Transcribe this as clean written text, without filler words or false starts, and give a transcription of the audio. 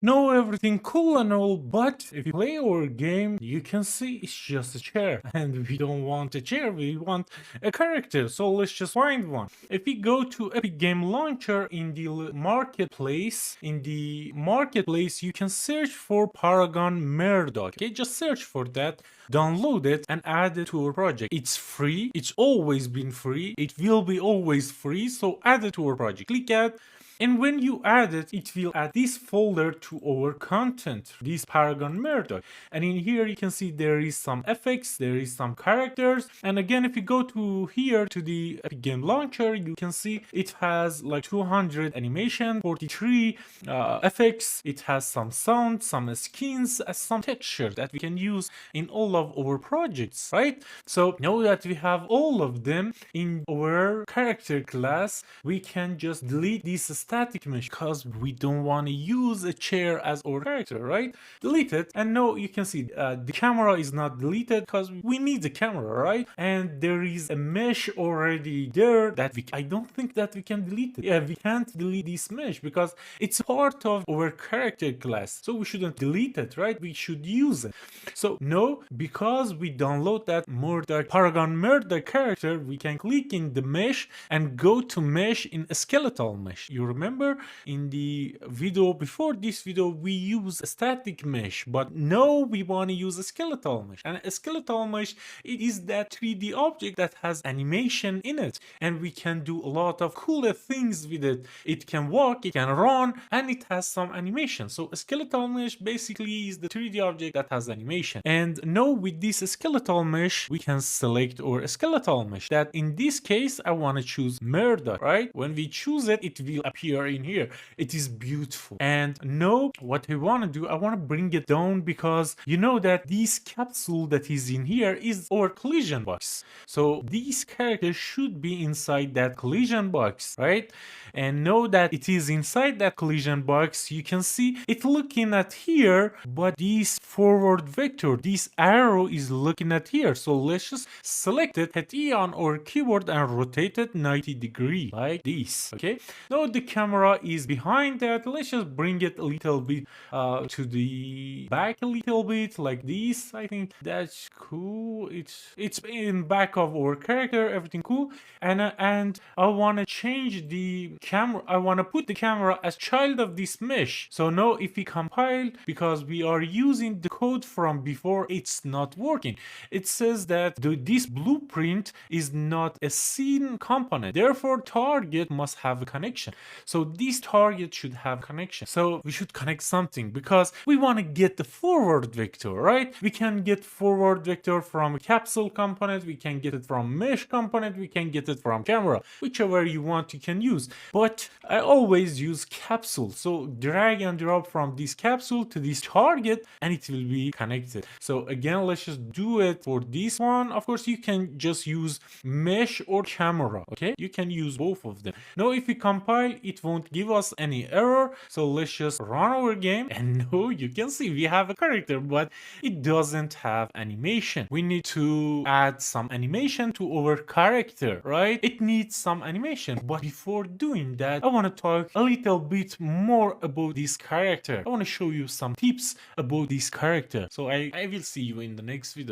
know everything cool and all, but if you play our game, you can see it's just a chair. And we don't want a chair, we want a character. So let's just find one. If we go to Epic Game Launcher in the marketplace, you can search for Paragon Murdoch. Okay, just search for that, download it, and add it to our project. It's free, it's always been free, it will be always free. So add it to our project. Click add. And when you add it, it will add this folder to our content, this Paragon Murdoch. And in here, you can see there is some effects, there is some characters. And again, if you go to here to the Epic Game Launcher, you can see it has like 200 animation, 43 effects. It has some sound, some skins, some texture that we can use in all of our projects, right? So now that we have all of them in our character class, we can just delete this static mesh because we don't want to use a chair as our character, right? Delete it, and now you can see the camera is not deleted because we need the camera, right? And there is a mesh already there that I don't think that we can delete it. Yeah, we can't delete this mesh because it's part of our character class, so we shouldn't delete it, right? We should use it. So no, because we download that Murdoch Paragon Murdoch character, we can click in the mesh and go to mesh in a skeletal mesh. You remember in the video before this video we use a static mesh, but now we want to use a skeletal mesh. And a skeletal mesh, it is that 3D object that has animation in it, and we can do a lot of cooler things with it. It can walk, it can run, and it has some animation. So a skeletal mesh basically is the 3D object that has animation. And now with this skeletal mesh we can select our skeletal mesh, that in this case I want to choose Murdoch, right? When we choose it, it will appear in here. It is beautiful. And now what I want to do, I want to bring it down because you know that this capsule that is in here is our collision box. So these characters should be inside that collision box, right? And know that it is inside that collision box. You can see it looking at here, but this forward vector, this arrow is looking at here. So let's just select it, hit E on our keyboard and rotate it 90 degrees like this. Okay, now the camera is behind that. Let's just bring it a little bit to the back a little bit like this. I think that's cool. It's in back of our character, everything cool. And I want to change the camera. I want to put the camera as child of this mesh. So now if we compile, because we are using the code from before, it's not working. It says that this blueprint is not a scene component, therefore target must have a connection. So this target should have connection. So we should connect something because we want to get the forward vector, right? We can get forward vector from a capsule component, we can get it from mesh component, we can get it from camera, whichever you want you can use. But I always use capsule. So drag and drop from this capsule to this target and it will be connected. So again, let's just do it for this one. Of course, you can just use mesh or camera. Okay, you can use both of them. Now if we compile, it won't give us any error. So let's just run our game, and now you can see we have a character, but it doesn't have animation. We need to add some animation to our character, right? It needs some animation. But before doing that, I want to talk a little bit more about this character. I want to show you some tips about this character. So I will see you in the next video.